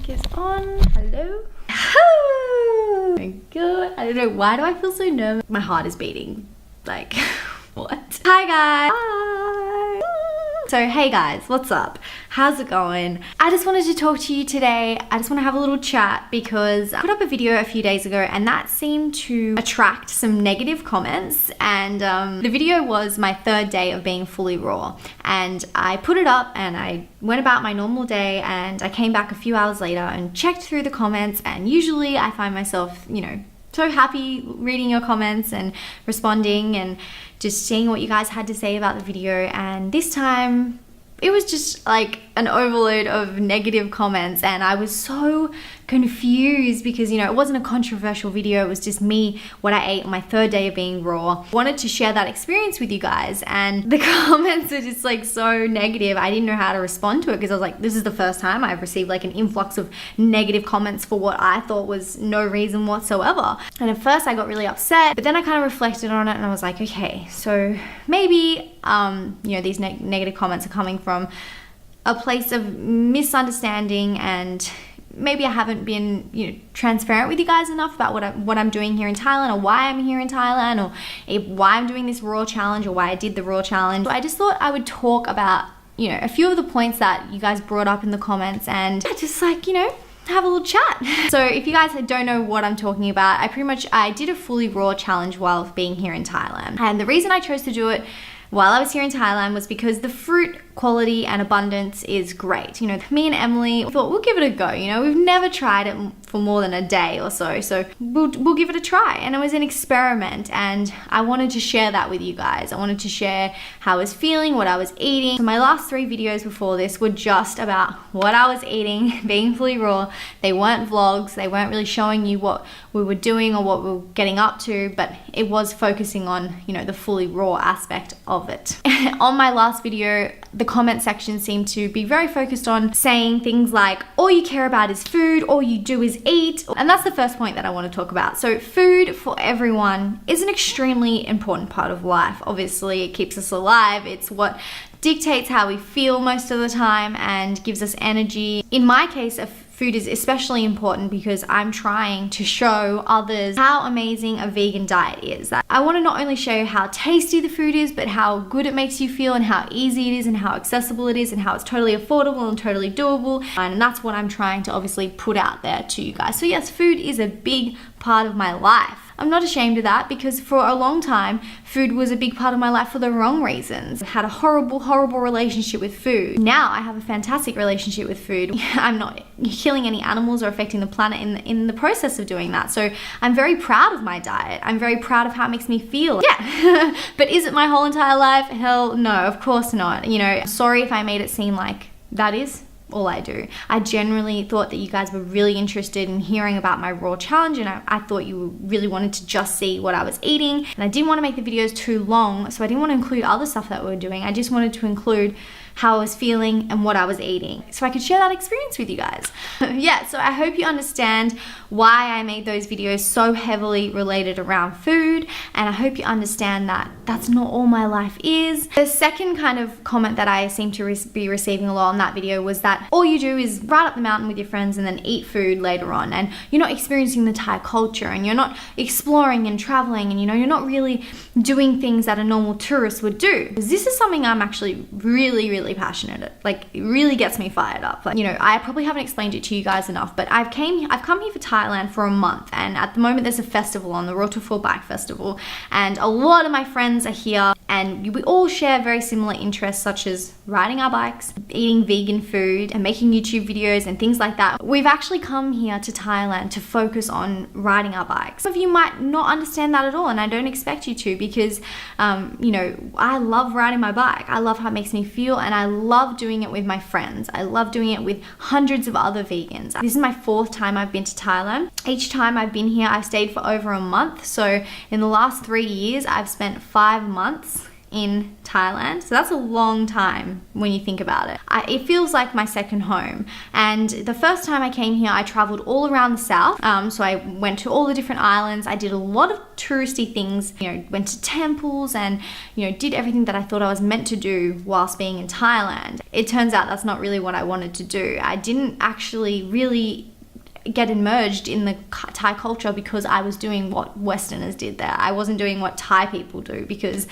mic is on. Hello. Oh my god. I don't know, why do I feel so nervous? My heart is beating. Like, what? Hi guys. Hi. So hey guys, what's up? How's it going? I just wanted to talk to you today. I just want to have a little chat because I put up a video a few days ago and that seemed to attract some negative comments, and the video was my third day of being fully raw, and I put it up and I went about my normal day, and I came back a few hours later and checked through the comments, and usually I find myself, you know, so happy reading your comments and responding and just seeing what you guys had to say about the video. And this time it was just like an overload of negative comments, and I was so confused because, you know, it wasn't a controversial video. It was just me, what I ate on my third day of being raw. I wanted to share that experience with you guys, and the comments are just like so negative. I didn't know how to respond to it because I was like, this is the first time I've received like an influx of negative comments for what I thought was no reason whatsoever. And at first I got really upset, but then I kind of reflected on it and I was like, okay, so maybe you know, these negative comments are coming from a place of misunderstanding, and maybe I haven't been, you know, transparent with you guys enough about what I'm doing here in Thailand, or why I'm here in Thailand, or why I'm doing this raw challenge, or why I did the raw challenge. So I just thought I would talk about, you know, a few of the points that you guys brought up in the comments, and just like, you know, have a little chat. So if you guys don't know what I'm talking about, I did a fully raw challenge while being here in Thailand, and the reason I chose to do it while I was here in Thailand was because the fruit quality and abundance is great. You know, me and Emily thought we'll give it a go. You know, we've never tried it for more than a day or so, so we'll give it a try. And it was an experiment, and I wanted to share that with you guys. I wanted to share how I was feeling, what I was eating. So my last 3 videos before this were just about what I was eating, being fully raw. They weren't vlogs. They weren't really showing you what we were doing or what we were getting up to, but it was focusing on, you know, the fully raw aspect of it. On my last video, the comment section seemed to be very focused on saying things like, all you care about is food, all you do is eat. And that's the first point that I want to talk about. So food for everyone is an extremely important part of life. Obviously, it keeps us alive. It's what dictates how we feel most of the time and gives us energy. In my case, food is especially important because I'm trying to show others how amazing a vegan diet is. I want to not only show you how tasty the food is, but how good it makes you feel and how easy it is and how accessible it is and how it's totally affordable and totally doable. And that's what I'm trying to obviously put out there to you guys. So yes, food is a big part of my life. I'm not ashamed of that because for a long time, food was a big part of my life for the wrong reasons. I had a horrible, horrible relationship with food. Now I have a fantastic relationship with food. I'm not killing any animals or affecting the planet in the process of doing that. So I'm very proud of my diet. I'm very proud of how it makes me feel. Yeah, but is it my whole entire life? Hell no, of course not. You know, sorry if I made it seem like that is all I do. I generally thought that you guys were really interested in hearing about my raw challenge, and I thought you really wanted to just see what I was eating, and I didn't want to make the videos too long, so I didn't want to include other stuff that we were doing. I just wanted to include how I was feeling and what I was eating so I could share that experience with you guys. Yeah, so I hope you understand why I made those videos so heavily related around food, and I hope you understand that that's not all my life is. The second kind of comment that I seem to be receiving a lot on that video was that all you do is ride up the mountain with your friends and then eat food later on, and you're not experiencing the Thai culture, and you're not exploring and traveling, and you know, you're not really doing things that a normal tourist would do. Because this is something I'm actually really passionate. Like, it really gets me fired up. Like, you know, I probably haven't explained it to you guys enough, but I've come here for Thailand for a month, and at the moment there's a festival on, the Road to Full Bike Festival, and a lot of my friends are here, and we all share very similar interests such as riding our bikes, eating vegan food, and making YouTube videos and things like that. We've actually come here to Thailand to focus on riding our bikes. Some of you might not understand that at all, and I don't expect you to, because you know, I love riding my bike. I love how it makes me feel, and I love doing it with my friends. I love doing it with hundreds of other vegans. This is my 4th time I've been to Thailand. Each time I've been here, I've stayed for over a month. So in the last 3 years, I've spent 5 months in Thailand. So that's a long time when you think about it. It feels like my second home. And the first time I came here, I traveled all around the south. So I went to all the different islands. I did a lot of touristy things, went to temples and, did everything that I thought I was meant to do whilst being in Thailand. It turns out that's not really what I wanted to do. I didn't actually really get immersed in the Thai culture because I was doing what Westerners did there. I wasn't doing what Thai people do because,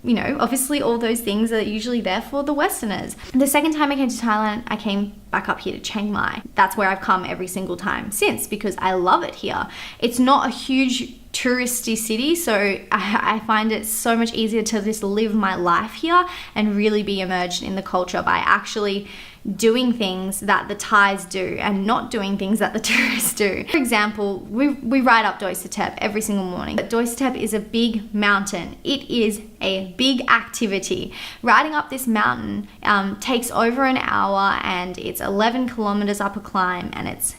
obviously all those things are usually there for the Westerners. The second time I came to Thailand, I came back up here to Chiang Mai. That's where I've come every single time since because I love it here. It's not a huge touristy city, so I find it so much easier to just live my life here and really be immersed in the culture by actually doing things that the Thais do and not doing things that the tourists do. For example, we ride up Doi Satep every single morning. But Doi Satep is a big mountain. It is a big activity. Riding up this mountain takes over an hour and it's 11 kilometers up a climb and it's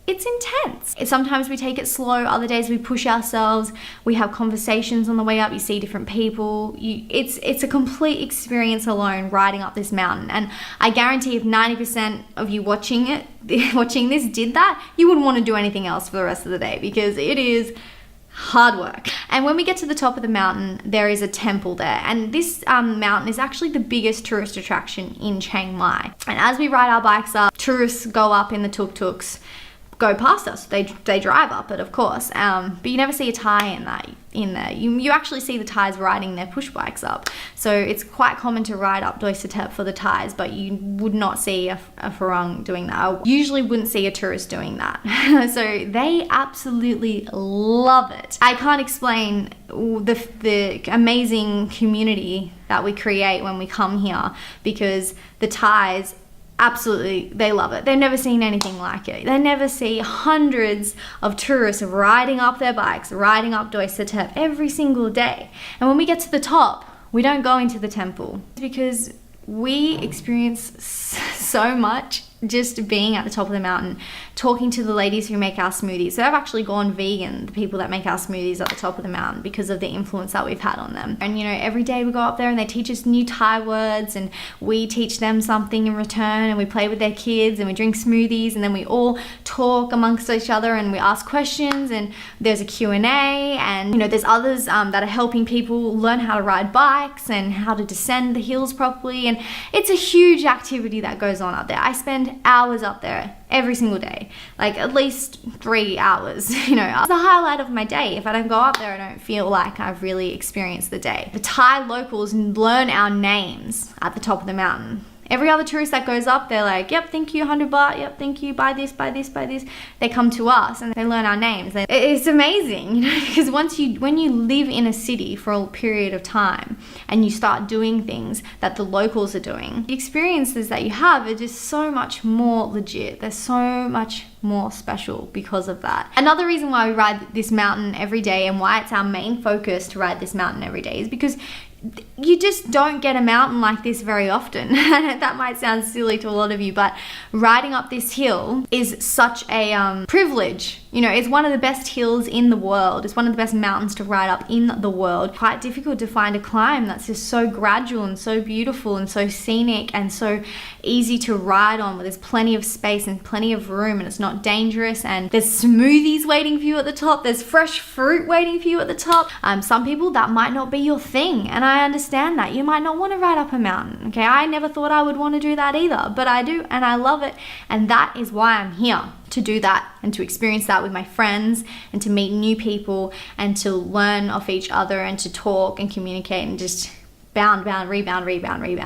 intense. Sometimes we take it slow, other days we push ourselves, we have conversations on the way up, you see different people. It's a complete experience alone riding up this mountain. And I guarantee if 90% of you watching this did that, you wouldn't want to do anything else for the rest of the day because it is hard work. And when we get to the top of the mountain, there is a temple there. And this mountain is actually the biggest tourist attraction in Chiang Mai. And as we ride our bikes up, tourists go up in the tuk-tuks, go past us. They drive up it, of course. But you never see a Thai in there. You actually see the Thais riding their push bikes up. So it's quite common to ride up Doi Satep for the Thais, but you would not see a Farang doing that. I usually wouldn't see a tourist doing that. So they absolutely love it. I can't explain the amazing community that we create when we come here because the Thais absolutely, they love it. They've never seen anything like it. They never see hundreds of tourists riding up their bikes, riding up Doi Satep every single day. And when we get to the top, we don't go into the temple because we experience so much just being at the top of the mountain, talking to the ladies who make our smoothies. So they've actually gone vegan, the people that make our smoothies at the top of the mountain, because of the influence that we've had on them. And every day we go up there and they teach us new Thai words and we teach them something in return, and we play with their kids and we drink smoothies, and then we all talk amongst each other and we ask questions, and there's a Q&A, and there's others that are helping people learn how to ride bikes and how to descend the hills properly. And it's a huge activity that goes on up there. I spend hours up there every single day, like at least 3 hours. It's the highlight of my day. If I don't go up there, I don't feel like I've really experienced the day. The Thai locals learn our names at the top of the mountain. Every other tourist that goes up, they're like, yep, thank you, 100 baht, yep, thank you, buy this, buy this, buy this. They come to us and they learn our names. It's amazing, because when you live in a city for a period of time and you start doing things that the locals are doing, the experiences that you have are just so much more legit. They're so much more special because of that. Another reason why we ride this mountain every day and why it's our main focus to ride this mountain every day is because you just don't get a mountain like this very often. That might sound silly to a lot of you, but riding up this hill is such a privilege. It's one of the best hills in the world. It's one of the best mountains to ride up in the world. Quite difficult to find a climb that's just so gradual and so beautiful and so scenic and so easy to ride on, where there's plenty of space and plenty of room and it's not dangerous, and there's smoothies waiting for you at the top, there's fresh fruit waiting for you at the top. Some people, that might not be your thing, and I understand that. You might not want to ride up a mountain, okay? I never thought I would want to do that either, but I do, and I love it, and that is why I'm here, to do that and to experience that with my friends and to meet new people and to learn off each other and to talk and communicate and just rebound.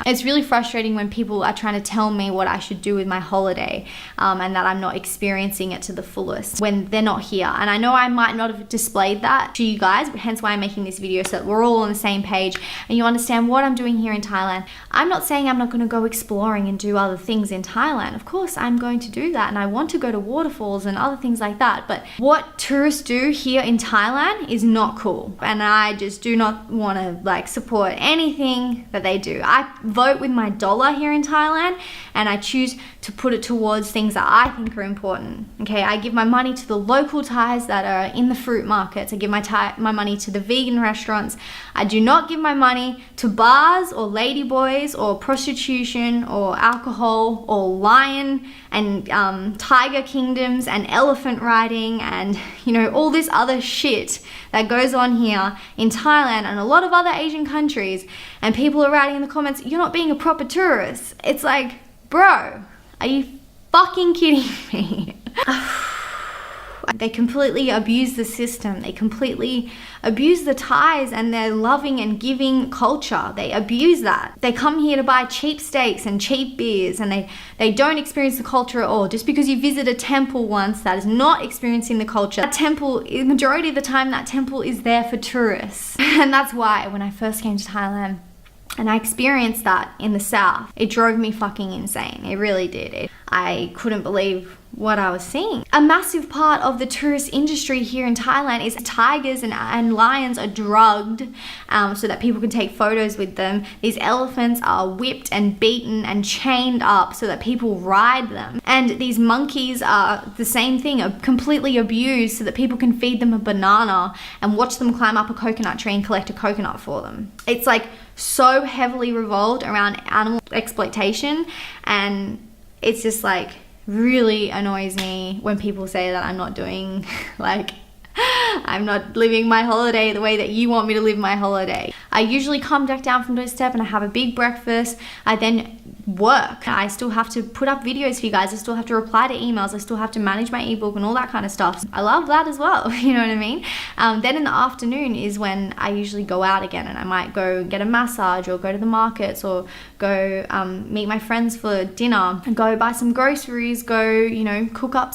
It's really frustrating when people are trying to tell me what I should do with my holiday and that I'm not experiencing it to the fullest when they're not here. And I know I might not have displayed that to you guys, hence why I'm making this video, so that we're all on the same page and you understand what I'm doing here in Thailand. I'm not saying I'm not going to go exploring and do other things in Thailand. Of course, I'm going to do that, and I want to go to waterfalls and other things like that. But what tourists do here in Thailand is not cool, and I just do not want to support anything anything that they do. I vote with my dollar here in Thailand, and I choose to put it towards things that I think are important. Okay, I give my money to the local Thais that are in the fruit markets. I give my money to the vegan restaurants. I do not give my money to bars or ladyboys or prostitution or alcohol or lion and tiger kingdoms and elephant riding and, you know, all this other shit that goes on here in Thailand and a lot of other Asian countries. And people are writing in the comments, you're not being a proper tourist. It's like, bro, are you fucking kidding me? They completely abuse the system. They completely abuse the Thais and their loving and giving culture. They abuse that. They come here to buy cheap steaks and cheap beers, and they don't experience the culture at all. Just because you visit a temple once, that is not experiencing the culture. That temple, majority of the time, that temple is there for tourists. And that's why when I first came to Thailand, and I experienced that in the South, it drove me fucking insane. It really did. I couldn't believe what I was seeing. A massive part of the tourist industry here in Thailand is tigers and lions are drugged so that people can take photos with them. These elephants are whipped and beaten and chained up so that people ride them. And these monkeys are the same thing, are completely abused so that people can feed them a banana and watch them climb up a coconut tree and collect a coconut for them. It's like so heavily revolved around animal exploitation, and it's just like really annoys me when people say that I'm not doing, like, I'm not living my holiday the way that you want me to live my holiday. I usually come back down from doorstep and I have a big breakfast. I then work. I still have to put up videos for you guys. I still have to reply to emails. I still have to manage my ebook and all that kind of stuff. I love that as well. You know what I mean? Then in the afternoon is when I usually go out again, and I might go get a massage or go to the markets or go meet my friends for dinner and go buy some groceries, go, you know, cook up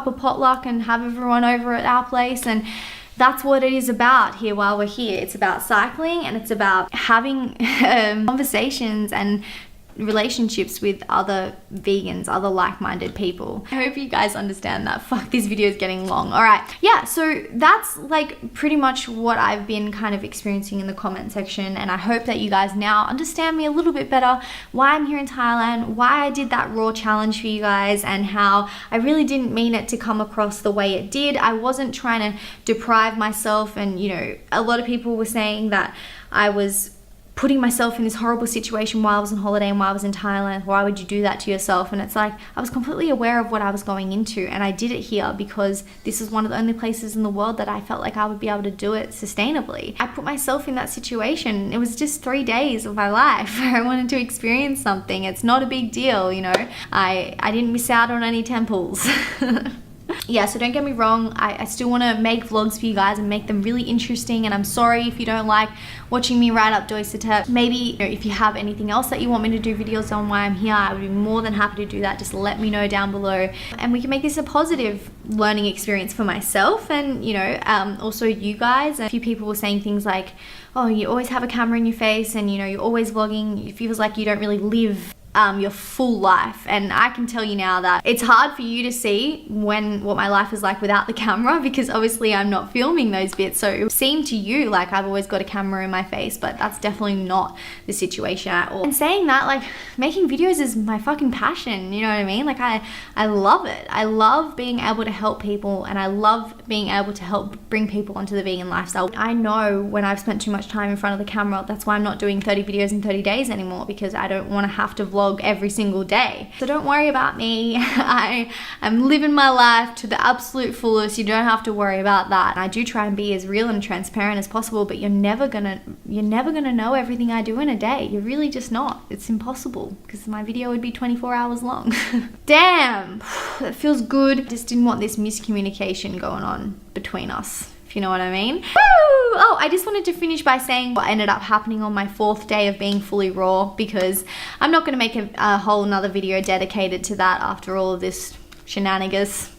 a potluck and have everyone over at our place. And that's what it is about here while we're here. It's about cycling, and it's about having conversations and relationships with other vegans, other like-minded people. I hope you guys understand that. Fuck, this video is getting long. All right, yeah, so that's like pretty much what I've been kind of experiencing in the comment section, and I hope that you guys now understand me a little bit better, why I'm here in Thailand, why I did that raw challenge for you guys, and how I really didn't mean it to come across the way it did. I wasn't trying to deprive myself, and, you know, a lot of people were saying that I was putting myself in this horrible situation while I was on holiday and while I was in Thailand. Why would you do that to yourself? And it's like, I was completely aware of what I was going into, and I did it here because this is one of the only places in the world that I felt like I would be able to do it sustainably. I put myself in that situation. It was just 3 days of my life where I wanted to experience something. It's not a big deal, you know. I didn't miss out on any temples. Yeah, so don't get me wrong, I still want to make vlogs for you guys and make them really interesting, and I'm sorry if you don't like watching me ride up Doi Satep. Maybe, you know, if you have anything else that you want me to do videos on why I'm here, I would be more than happy to do that. Just let me know down below, and we can make this a positive learning experience for myself and, you know, also you guys. A few people were saying things like, oh, you always have a camera in your face, and, you know, you're always vlogging. It feels like you don't really live your full life. And I can tell you now that it's hard for you to see what my life is like without the camera, because obviously I'm not filming those bits, so it seemed to you like I've always got a camera in my face, but that's definitely not the situation at all. And saying that, like, making videos is my fucking passion, you know what I mean? Like, I love it. I love being able to help people, and I love being able to help bring people onto the vegan lifestyle. I know when I've spent too much time in front of the camera, that's why I'm not doing 30 videos in 30 days anymore, because I don't want to have to vlog every single day. So don't worry about me. I'm living my life to the absolute fullest. You don't have to worry about that. I do try and be as real and transparent as possible, but you're never gonna know everything I do in a day. You're really just not. It's impossible, because my video would be 24 hours long. Damn, that feels good. Just didn't want this miscommunication going on between us, if you know what I mean. Woo! Oh, I just wanted to finish by saying what ended up happening on my 4th day of being fully raw, because I'm not going to make a whole nother video dedicated to that after all of this shenanigans.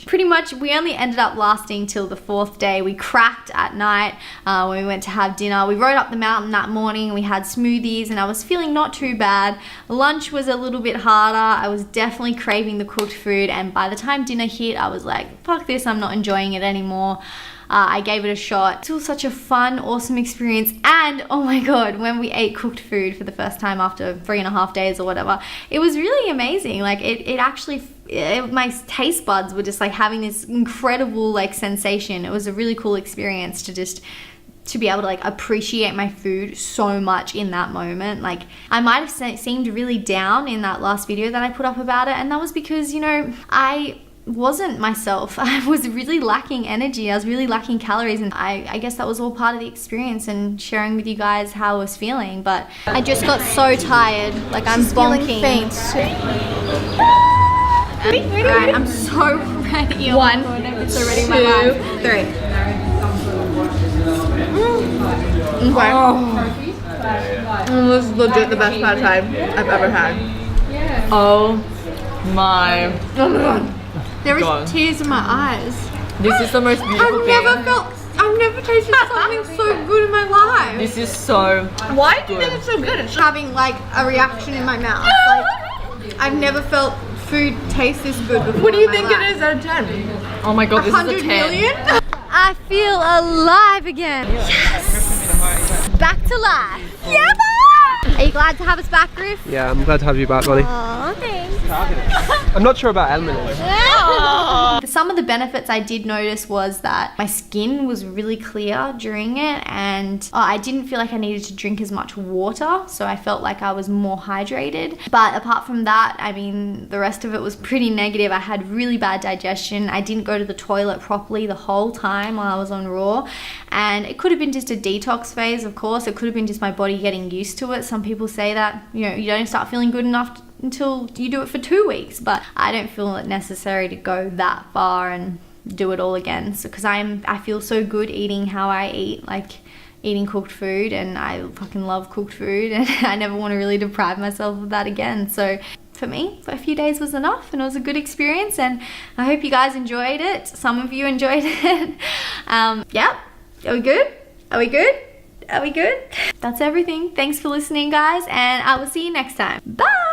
Pretty much, we only ended up lasting till the 4th day. We cracked at night when we went to have dinner. We rode up the mountain that morning. We had smoothies, and I was feeling not too bad. Lunch was a little bit harder. I was definitely craving the cooked food, and by the time dinner hit, I was like, fuck this, I'm not enjoying it anymore. I gave it a shot. It was such a fun, awesome experience. And oh my God, when we ate cooked food for the first time after 3.5 days or whatever, it was really amazing. Like it actually, my taste buds were just like having this incredible like sensation. It was a really cool experience to be able to like appreciate my food so much in that moment. Like I might have seemed really down in that last video that I put up about it, and that was because, you know, I wasn't myself. I was really lacking energy. I was really lacking calories, and I guess that was all part of the experience and sharing with you guys how I was feeling. But I just got so tired, like I'm bonking. Faint. Alright, I'm so ready. 1, I'm so ready in my life. 3. Okay. This is legit the best pad thai I've ever had. Oh my God. There was God. tears in my eyes. This is the most beautiful thing. I've never tasted something so good in my life. This is so Why do you think it's so good? It's having like a reaction in my mouth. Like I've never felt food taste this good before. What do you think it is out of 10? Oh my God, this is a 100 10. million? I feel alive again. Yes! Back to life. Yeah, boy! Are you glad to have us back, Griff? Yeah, I'm glad to have you back, Bonnie. Oh, thanks. I'm not sure about Elman. Some of the benefits I did notice was that my skin was really clear during it, and I didn't feel like I needed to drink as much water, so I felt like I was more hydrated. But apart from that, I mean, the rest of it was pretty negative. I had really bad digestion. I didn't go to the toilet properly the whole time while I was on Raw, and it could have been just a detox phase, of course. It could have been just my body getting used to it. Some people say that, you know, you don't start feeling good enough until you do it for 2 weeks, but I don't feel it necessary to go that far and do it all again. So because I feel so good eating how I eat, like eating cooked food, and I fucking love cooked food, and I never want to really deprive myself of that again. So for me, a few days was enough, and it was a good experience, and I hope you guys enjoyed it. Some of you enjoyed it. Yeah, are we good? Are we good? Are we good? That's everything. Thanks for listening, guys, and I will see you next time. Bye!